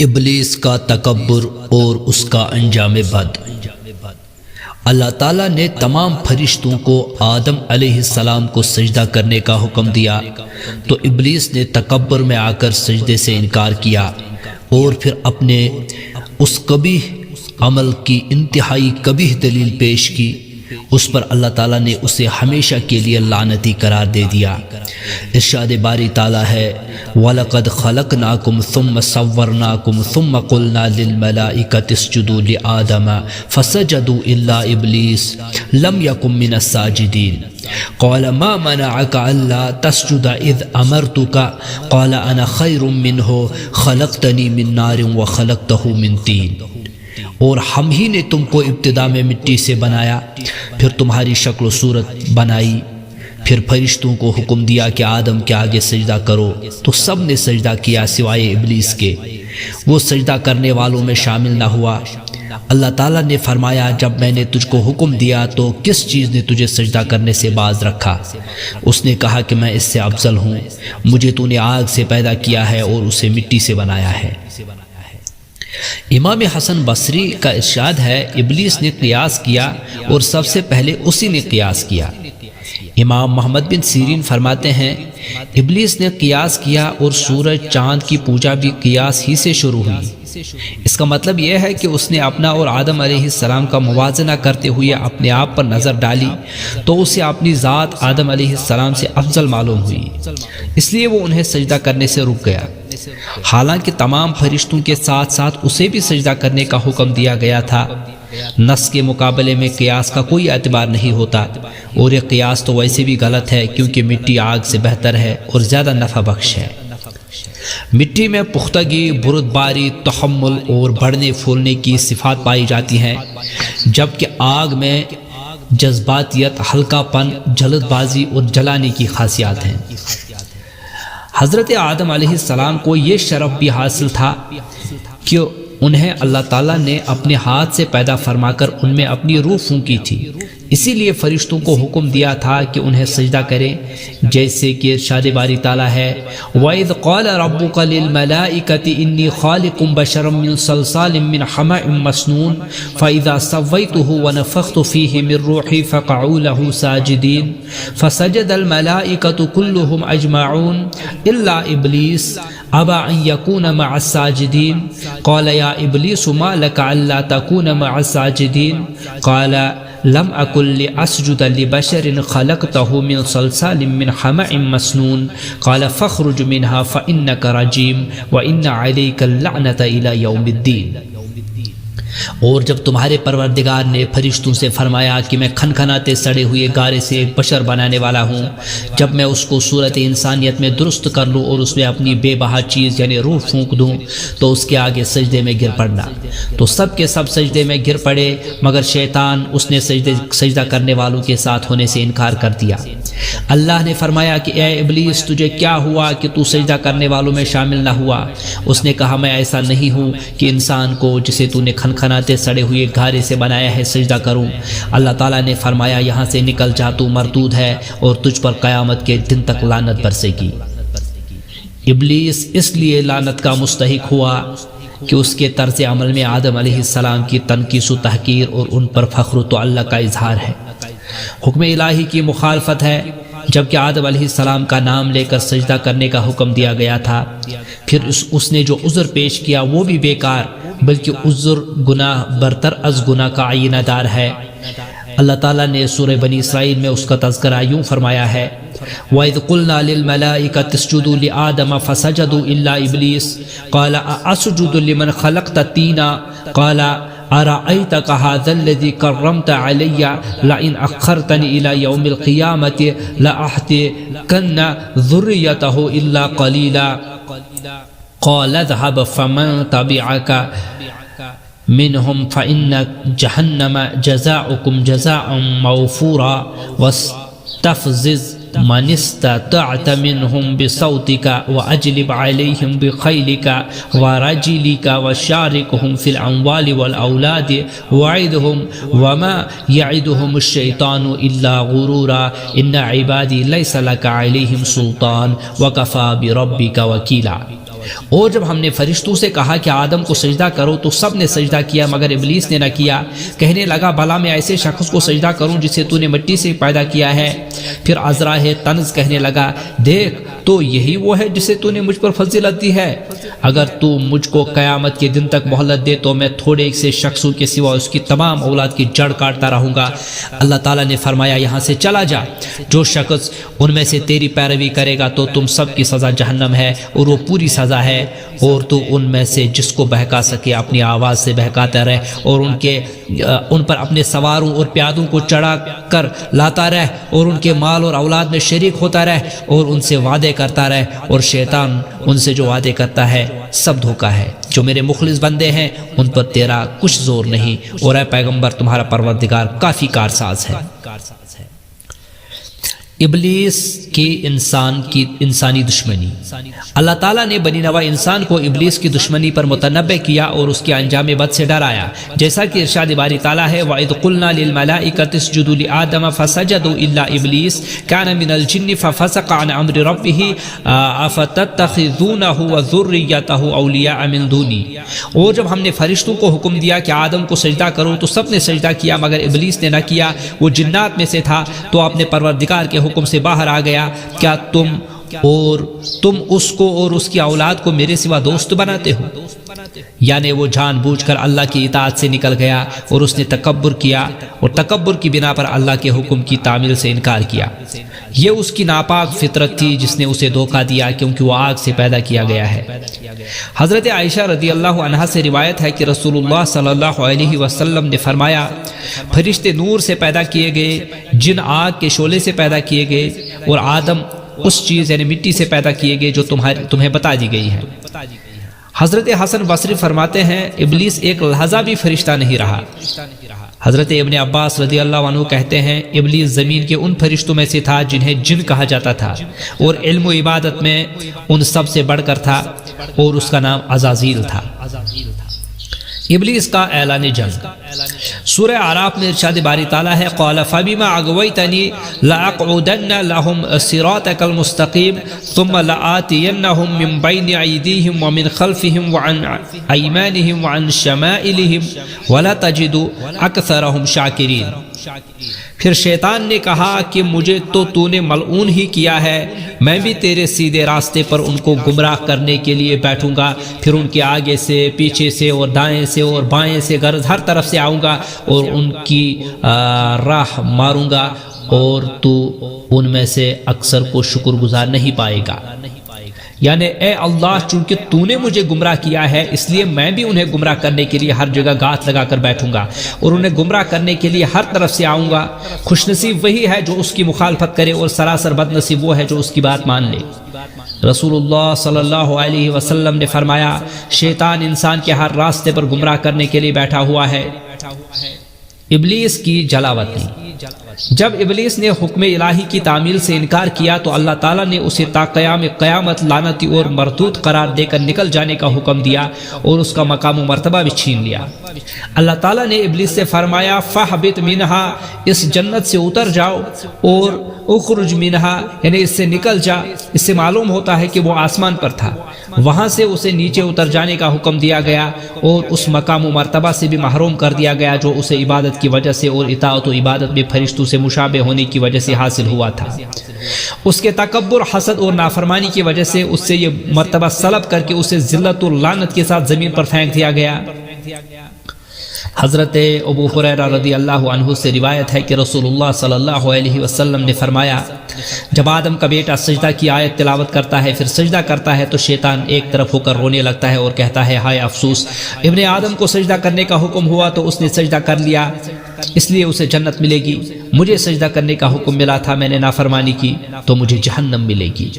ابلیس کا تکبر اور اس کا انجام بد۔ اللہ تعالیٰ نے تمام فرشتوں کو آدم علیہ السلام کو سجدہ کرنے کا حکم دیا تو ابلیس نے تکبر میں آ کر سجدے سے انکار کیا اور پھر اپنے اس قبیح عمل کی انتہائی قبیح دلیل پیش کی۔ اس پر اللہ تعالیٰ نے اسے ہمیشہ کے لیے لعنتی قرار دے دیا۔ ارشاد باری تعالیٰ ہے وَلَقَدْ خَلَقْنَاكُمْ ثُمَّ صَوَّرْنَاكُمْ ثُمَّ قُلْنَا لِلْمَلَائِكَةِ اسْجُدُوا لِآدَمَ فَسَجَدُوا إِلَّا إِبْلِيسَ لَمْ يَكُنْ مِنَ السَّاجِدِينَ قَالَ مَا مَنَعَكَ أَلَّا تَسْجُدَ إِذْ أَمَرْتُكَ قَالَ أَنَا خَيْرٌ مِّنْهُ خَلَقْتَنِي مِن نَارٍ وَخَلَقْتَهُ مِن طِينٍ۔ اور ہم ہی نے تم کو ابتدا میں مٹی سے بنایا، پھر تمہاری شکل و صورت بنائی، پھر فرشتوں کو حکم دیا کہ آدم کے آگے سجدہ کرو تو سب نے سجدہ کیا سوائے ابلیس کے، وہ سجدہ کرنے والوں میں شامل نہ ہوا۔ اللہ تعالیٰ نے فرمایا جب میں نے تجھ کو حکم دیا تو کس چیز نے تجھے سجدہ کرنے سے باز رکھا؟ اس نے کہا کہ میں اس سے افضل ہوں، مجھے تو نے آگ سے پیدا کیا ہے اور اسے مٹی سے بنایا ہے۔ امام حسن بصری کا ارشاد ہے ابلیس نے قیاس کیا اور سب سے پہلے اسی نے قیاس کیا۔ امام محمد بن سیرین فرماتے ہیں ابلیس نے قیاس کیا اور سورج چاند کی پوجا بھی قیاس ہی سے شروع ہوئی۔ اس کا مطلب یہ ہے کہ اس نے اپنا اور آدم علیہ السلام کا موازنہ کرتے ہوئے اپنے آپ پر نظر ڈالی تو اسے اپنی ذات آدم علیہ السلام سے افضل معلوم ہوئی، اس لیے وہ انہیں سجدہ کرنے سے رک گیا۔ حالانکہ تمام فرشتوں کے ساتھ ساتھ اسے بھی سجدہ کرنے کا حکم دیا گیا تھا۔ نص کے مقابلے میں قیاس کا کوئی اعتبار نہیں ہوتا، اور یہ قیاس تو ویسے بھی غلط ہے کیونکہ مٹی آگ سے بہتر ہے اور زیادہ نفع بخش ہے۔ مٹی میں پختگی، بردباری، تحمل اور بڑھنے پھولنے کی صفات پائی جاتی ہیں، جبکہ آگ میں جذباتیت، ہلکا پن، جلد بازی اور جلانے کی خاصیات ہیں۔ حضرت آدم علیہ السلام کو یہ شرف بھی حاصل تھا کہ انہیں اللہ تعالیٰ نے اپنے ہاتھ سے پیدا فرما کر ان میں اپنی روح پھونکی تھی، اسی لیے فرشتوں کو حکم دیا تھا کہ انہیں سجدہ کریں، جیسے کہ ارشاد باری تعالیٰ ہے وَإِذْ قَالَ رَبُّكَ لِلْمَلَائِكَةِ إِنِّي خَالِقٌ بَشَرًا مِّن صَلْصَالٍ مِّنْ حَمَإٍ مَّسْنُونٍ فَإِذَا سَوَّيْتُهُ وَنَفَخْتُ فِيهِ مِن رُّوحِي فَقَعُوا لَهُ سَاجِدِينَ فَسَجَدَ الْمَلَائِكَةُ كُلُّهُمْ أَجْمَعُونَ إِلَّا إِبْلِيسَ أَبَى أَن يَكُونَ مَعَ السَّاجِدِينَ قَالَ يَا إِبْلِيسُ مَا لَكَ أَلَّا تَكُونَ مَعَ السَّاجِدِينَ قَالَ لم أكن لأسجد لبشر خلقته من صلصال من حمأ مسنون قال فاخرج منها فإنك رجيم وإن عليك اللعنة إلى يوم الدين۔ اور جب تمہارے پروردگار نے فرشتوں سے فرمایا کہ میں کھنکھناتے سڑے ہوئے گارے سے ایک بشر بنانے والا ہوں، جب میں اس کو صورت انسانیت میں درست کر لوں اور اس میں اپنی بے بہا چیز یعنی روح پھونک دوں تو اس کے آگے سجدے میں گر پڑنا، تو سب کے سب سجدے میں گر پڑے مگر شیطان، اس نے سجدہ کرنے والوں کے ساتھ ہونے سے انکار کر دیا۔ اللہ نے فرمایا کہ اے ابلیس تجھے کیا ہوا کہ تو سجدہ کرنے والوں میں شامل نہ ہوا؟ اس نے کہا میں ایسا نہیں ہوں کہ انسان کو جسے تو نے کھنکھناتے سڑے ہوئے گھارے سے بنایا ہے سجدہ کروں۔ اللہ تعالیٰ نے فرمایا یہاں سے نکل جا، تو مردود ہے اور تجھ پر قیامت کے دن تک لعنت برسے گی۔ ابلیس اس لیے لعنت کا مستحق ہوا کہ اس کے طرز عمل میں آدم علیہ السلام کی تنقیص و تحقیر اور ان پر فخر و تعلق کا اظہار ہے، حکم الہی کی مخالفت ہے۔ جبکہ آدم علیہ السلام کا نام لے کر سجدہ کرنے کا حکم دیا گیا تھا، پھر اس نے جو عذر پیش کیا وہ بھی بیکار، بلکہ عذر گناہ برتر از گناہ کا آئینہ دار ہے۔ اللہ تعالیٰ نے سورہ بنی اسرائیل میں اس کا تذکرہ یوں فرمایا ہے وَإِذْ قُلْنَا لِلْمَلَائِكَةِ اسْجُدُوا لِآدَمَ فَسَجَدُوا إِلَّا إِبْلِيسَ قَالَ أَأَسْجُدُ لِمَنْ خَلَقْتَ طِينًا قَالَ أَرَأَيْتَكَ هَذَا الَّذِي كَرَّمْتَ عَلَيَّ لَئِنْ أَخَّرْتَنِ إِلَى يَوْمِ الْقِيَامَةِ لَأَحْتَنِكَنَّ ذُرِّيَّتَهُ إِلَّا قَلِيلًا قَالَ اذْهَبْ فَمَن تَبِعَكَ منهم فإن جهنم جزاؤكم جزاء موفورا واستفزز من استطعت منهم بصوتك وأجلب عليهم بخيلك ورجلك وشاركهم في الأموال والأولاد وعدهم وما يعدهم الشيطان إلا غرورا إن عبادي ليس لك عليهم سلطان وكفى بربك وكيلا۔ اور جب ہم نے فرشتوں سے کہا کہ آدم کو سجدہ کرو تو سب نے سجدہ کیا مگر ابلیس نے نہ کیا۔ کہنے لگا بھلا میں ایسے شخص کو سجدہ کروں جسے تو نے مٹی سے پیدا کیا ہے؟ پھر عزرائیل طنز کہنے لگا دیکھ تو یہی وہ ہے جسے تو نے مجھ پر فضیلت دی ہے۔ اگر تو مجھ کو قیامت کے دن تک مہلت دے تو میں تھوڑے سے شخصوں کے سوا اس کی تمام اولاد کی جڑ کاٹتا رہوں گا۔ اللہ تعالیٰ نے فرمایا یہاں سے چلا جا، جو شخص ان میں سے تیری پیروی کرے گا تو تم سب کی سزا جہنم ہے اور وہ پوری سزا ہے، اور تو ان میں سے جس کو بہکا سکے اپنی آواز سے بہکاتا رہ اور ان پر اپنے سواروں اور پیادوں کو چڑھا کر لاتا رہ اور ان کے مال اور اولاد میں شریک ہوتا رہ اور ان سے وعدے کرتا رہ، اور شیطان ان سے جو وعدے کرتا ہے سب دھوکہ ہے۔ جو میرے مخلص بندے ہیں ان پر تیرا کچھ زور نہیں، اور اے پیغمبر تمہارا پروردگار کافی کارساز ہے۔ ابلیس کی انسانی دشمنی۔ اللہ تعالیٰ نے بنی نوع انسان کو ابلیس کی دشمنی پر متنبہ کیا اور اس کے انجام بد سے ڈرایا، جیسا کہ ارشاد باری تعالیٰ ہے وَإِذْ قُلْنَا لِلْمَلَائِكَةِ اسْجُدُوا لِآدَمَ فَسَجَدُوا إِلَّا إِبْلِيسَ كَانَ مِنَ الْجِنِّ فَفَسَقَ عَنْ أَمْرِ رَبِّهِ أَفَتَتَّخِذُونَهُ وَذُرِّيَّتَهُ أَوْلِيَاءَ مِن دُونِي۔ اور جب ہم نے فرشتوں کو حکم دیا کہ آدم کو سجدہ کرو تو سب نے سجدہ کیا مگر ابلیس نے نہ کیا، وہ جنات میں سے تھا تو اپنے پروردگار کے حکم سے باہر آ گیا۔ کیا تم اس کو اور اس کی اولاد کو میرے سوا دوست بناتے ہو؟ یعنی وہ جان بوجھ کر اللہ کی اطاعت سے نکل گیا اور اس نے تکبر کیا، اور تکبر کی بنا پر اللہ کے حکم کی تعمیل سے انکار کیا۔ یہ اس کی ناپاک فطرت تھی جس نے اسے دھوکہ دیا، کیونکہ وہ آگ سے پیدا کیا گیا ہے۔ حضرت عائشہ رضی اللہ عنہا سے روایت ہے کہ رسول اللہ صلی اللہ علیہ وسلم نے فرمایا فرشتے نور سے پیدا کیے گئے، جن آگ کے شعلے سے پیدا کیے گئے، اور آدم اس چیز یعنی مٹی سے پیدا کیے گئے جو تمہیں بتا دی گئی ہے۔ حضرت حسن بصری فرماتے ہیں ابلیس ایک لحظہ بھی فرشتہ نہیں رہا۔ حضرت ابن عباس رضی اللہ عنہ کہتے ہیں ابلیس زمین کے ان فرشتوں میں سے تھا جنہیں جن کہا جاتا تھا، اور علم و عبادت میں ان سب سے بڑھ کر تھا، اور اس کا نام عزازیل تھا۔ ابلیس کا اعلان جنگ۔ سورہ اعراف میں ارشاد باری تعالیٰ ہے قال فبما اغویتنی لاقعدن لهم صراطک المستقیم ثم لآتینہم من بین ایدیہم ومن خلفہم وعن ایمانہم وعن شمائلہم ولا تجد اکثرہم شاکرین۔ پھر شیطان نے کہا کہ مجھے تو نے ملعون ہی کیا ہے، میں بھی تیرے سیدھے راستے پر ان کو گمراہ کرنے کے لیے بیٹھوں گا، پھر ان کے آگے سے، پیچھے سے اور دائیں سے اور بائیں سے، غرض ہر طرف سے آؤں گا اور ان کی راہ ماروں گا، اور تو ان میں سے اکثر کو شکر گزار نہیں پائے گا۔ یعنی اے اللہ چونکہ تو نے مجھے گمراہ کیا ہے اس لیے میں بھی انہیں گمراہ کرنے کے لیے ہر جگہ گھات لگا کر بیٹھوں گا اور انہیں گمراہ کرنے کے لیے ہر طرف سے آؤں گا۔ خوش نصیب وہی ہے جو اس کی مخالفت کرے، اور سراسر بد نصیب وہ ہے جو اس کی بات مان لے۔ رسول اللہ صلی اللہ علیہ وسلم نے فرمایا شیطان انسان کے ہر راستے پر گمراہ کرنے کے لیے بیٹھا ہوا ہے۔ ابلیس کی جلاوطنی۔ جب ابلیس نے حکم الہی کی تعمیل سے انکار کیا تو اللہ تعالیٰ نے اسے تا قیام قیامت لعنتی اور مردود قرار دے کر نکل جانے کا حکم دیا اور اس کا مقام و مرتبہ بھی چھین لیا۔ اللہ تعالیٰ نے ابلیس سے فرمایا فَحْبِطْ مِنْهَا، اس جنت سے اتر جاؤ، اور اخرج منها، یعنی اس سے نکل جا۔ اس سے معلوم ہوتا ہے کہ وہ آسمان پر تھا، وہاں سے اسے نیچے اتر جانے کا حکم دیا گیا اور اس مقام و مرتبہ سے بھی محروم کر دیا گیا جو اسے عبادت کی وجہ سے اور اطاعت و عبادت میں فرشتوں سے مشابہ ہونے کی وجہ سے حاصل ہوا تھا۔ اس کے تکبر، حسد اور نافرمانی کی وجہ سے اس سے یہ مرتبہ سلب کر کے اسے ذلت و لعنت کے ساتھ زمین پر پھینک دیا گیا۔ حضرت ابو ہریرہ رضی اللہ عنہ سے روایت ہے کہ رسول اللہ صلی اللہ علیہ وسلم نے فرمایا جب آدم کا بیٹا سجدہ کی آیت تلاوت کرتا ہے پھر سجدہ کرتا ہے تو شیطان ایک طرف ہو کر رونے لگتا ہے اور کہتا ہے ہائے افسوس، ابن آدم کو سجدہ کرنے کا حکم ہوا تو اس نے سجدہ کر لیا، اس لیے اسے جنت ملے گی، مجھے سجدہ کرنے کا حکم ملا تھا، میں نے نافرمانی کی تو مجھے جہنم ملے گی۔